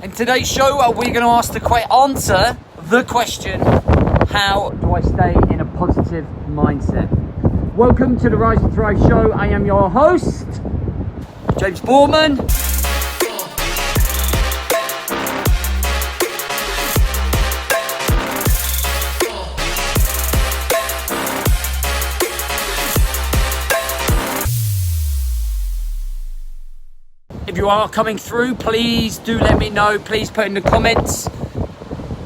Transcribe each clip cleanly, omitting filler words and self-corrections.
In today's show, we're going to answer the question, how do I stay in a positive mindset? Welcome to the Rise and Thrive show. I am your host, James Boorman. If you are coming through, please do let me know. Please put in the comments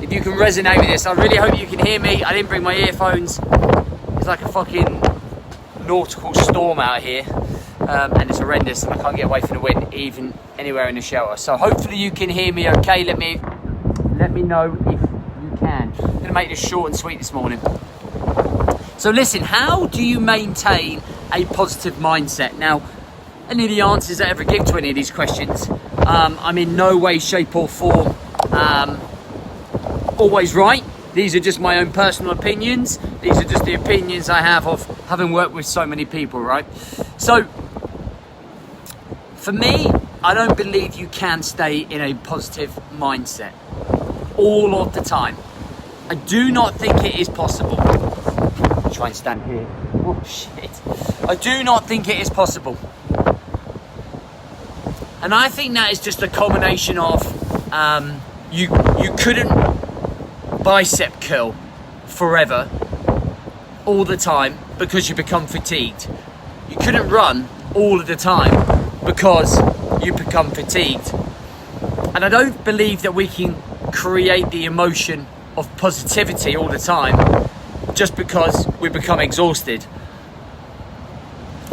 if you can resonate with this. I really hope you can hear me. I didn't bring my earphones. It's like a fucking nautical storm out here, and it's horrendous, and I can't get away from the wind even anywhere in the shelter. So hopefully you can hear me okay. Let me know if you can. I'm going to make this short and sweet this morning. So listen, how do you maintain a positive mindset? Now, any of the answers I ever give to any of these questions, I'm in no way, shape or form always right. These are just my own personal opinions. These are just the opinions I have of having worked with so many people, right? So, for me, I don't believe you can stay in a positive mindset all of the time. I do not think it is possible. I'll try and stand here. Oh, shit. I do not think it is possible. And I think that is just a combination of you couldn't bicep curl forever, all the time, because you become fatigued. You couldn't run all of the time because you become fatigued. And I don't believe that we can create the emotion of positivity all the time just because we become exhausted.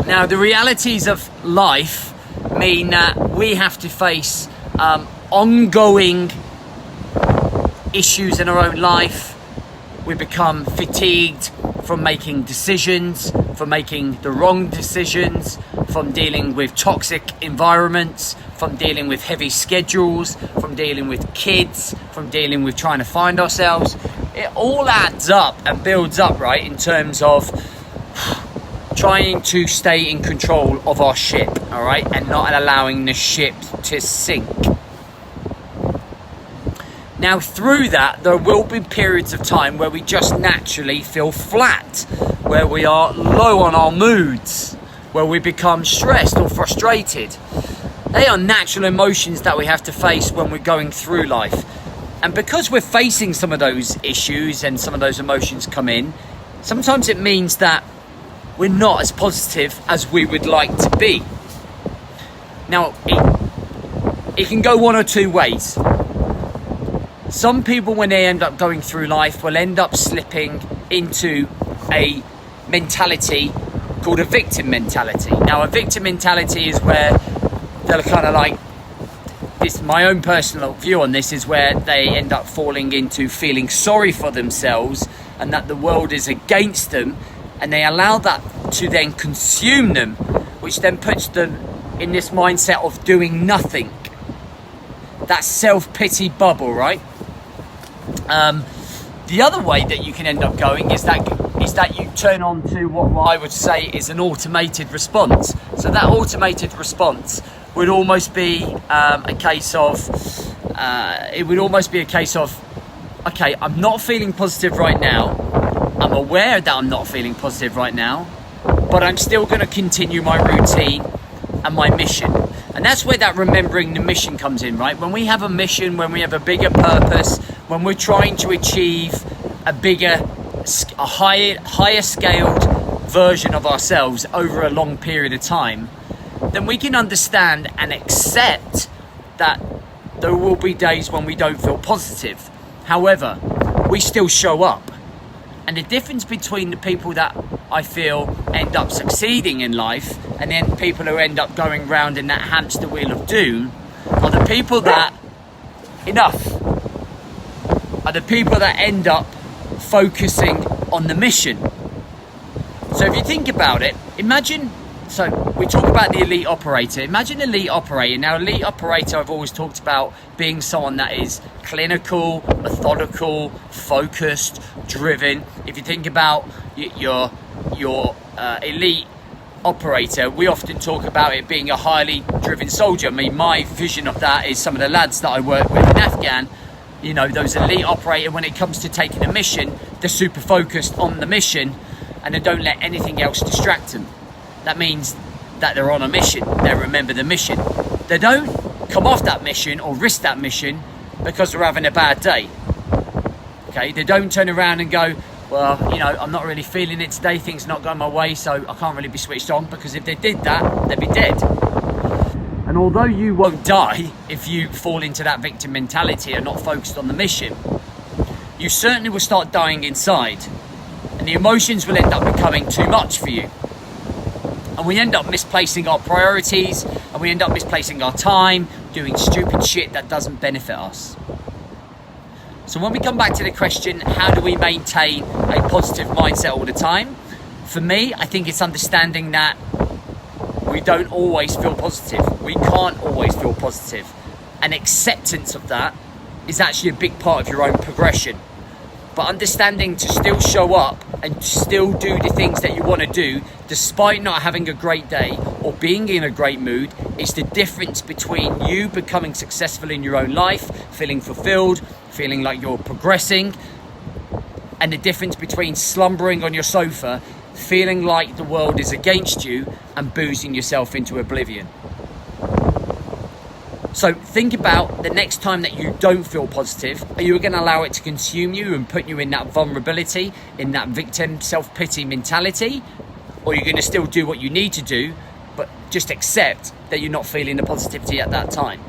Now, the realities of life mean that we have to face ongoing issues in our own life. We become fatigued from making decisions, from making the wrong decisions, from dealing with toxic environments, from dealing with heavy schedules, from dealing with kids, from dealing with trying to find ourselves. It all adds up and builds up, right, in terms of trying to stay in control of our ship, all right, and not allowing the ship to sink. Now, through that, there will be periods of time where we just naturally feel flat, where we are low on our moods, where we become stressed or frustrated. They are natural emotions that we have to face when we're going through life. And because we're facing some of those issues and some of those emotions come in, sometimes it means that we're not as positive as we would like to be. Now, it can go one or two ways. Some people, when they end up going through life, will end up slipping into a mentality called a victim mentality. Now, a victim mentality is where they're kind of like, this, my own personal view on this is where they end up falling into feeling sorry for themselves and that the world is against them, and they allow that to then consume them, which then puts them in this mindset of doing nothing. That self-pity bubble, right? The other way that you can end up going is that you turn on to what I would say is an automated response. So that automated response would almost be a case of, okay, I'm not feeling positive right now. I'm aware that I'm not feeling positive right now, but I'm still going to continue my routine and my mission. And that's where that remembering the mission comes in, right? When we have a mission, when we have a bigger purpose, when we're trying to achieve a higher scaled version of ourselves over a long period of time, then we can understand and accept that there will be days when we don't feel positive. However, we still show up. And the difference between the people that I feel end up succeeding in life and then people who end up going round in that hamster wheel of doom are the people that end up focusing on the mission. So if you think about it, so we talk about the elite operator. Imagine an elite operator. Now, elite operator, I've always talked about being someone that is clinical, methodical, focused, driven. If you think about your elite operator, we often talk about it being a highly driven soldier. I mean, my vision of that is some of the lads that I work with in Afghan, you know, those elite operator, when it comes to taking a mission, they're super focused on the mission and they don't let anything else distract them. That means that they're on a mission. They remember the mission. They don't come off that mission or risk that mission because they're having a bad day. Okay, they don't turn around and go, well, you know, I'm not really feeling it today, things not going my way, so I can't really be switched on, because if they did that, they'd be dead. And although you won't die if you fall into that victim mentality and not focused on the mission, you certainly will start dying inside, and the emotions will end up becoming too much for you. And we end up misplacing our priorities, and we end up misplacing our time, doing stupid shit that doesn't benefit us. So when we come back to the question, how do we maintain a positive mindset all the time? For me, I think it's understanding that we don't always feel positive. We can't always feel positive. And acceptance of that is actually a big part of your own progression. But understanding to still show up and still do the things that you want to do, despite not having a great day or being in a great mood, is the difference between you becoming successful in your own life, feeling fulfilled, feeling like you're progressing, and the difference between slumbering on your sofa, feeling like the world is against you and boozing yourself into oblivion. So think about the next time that you don't feel positive. Are you going to allow it to consume you and put you in that vulnerability, in that victim self-pity mentality? Or are you going to still do what you need to do, but just accept that you're not feeling the positivity at that time?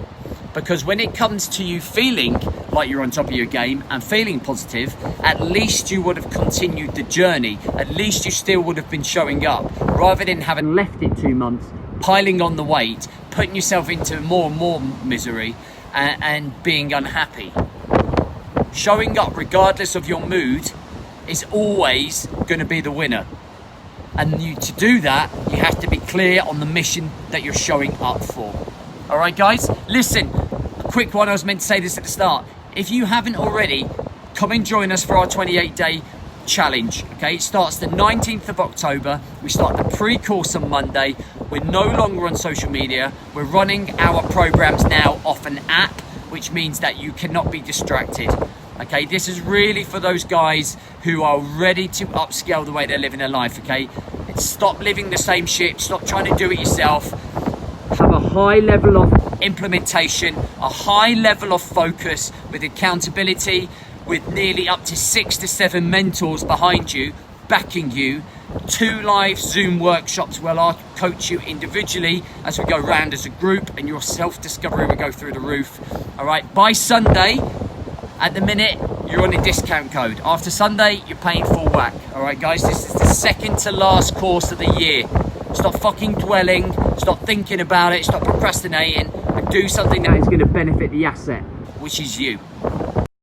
Because when it comes to you feeling like you're on top of your game and feeling positive, at least you would have continued the journey. At least you still would have been showing up, rather than having left it 2 months, piling on the weight, putting yourself into more and more misery and being unhappy. Showing up regardless of your mood is always going to be the winner. And to do that, you have to be clear on the mission that you're showing up for. All right, guys, listen, a quick one. I was meant to say this at the start. If you haven't already, come and join us for our 28-day challenge. Okay, it starts the 19th of October. We start the pre-course on Monday. We're no longer on social media. We're running our programs now off an app, which means that you cannot be distracted. Okay, this is really for those guys who are ready to upscale the way they're living their life. Okay, stop living the same shit. Stop trying to do it yourself. Have a high level of implementation, a high level of focus with accountability, with nearly up to 6 to 7 mentors behind you, backing you, 2 live Zoom workshops where I'll coach you individually as we go round as a group, and your self-discovery will go through the roof. All right, by Sunday, at the minute, you're on a discount code. After Sunday, you're paying full whack. All right, guys, this is the second to last course of the year. Stop fucking dwelling, stop thinking about it, stop procrastinating, and do something that is going to benefit the asset, which is you.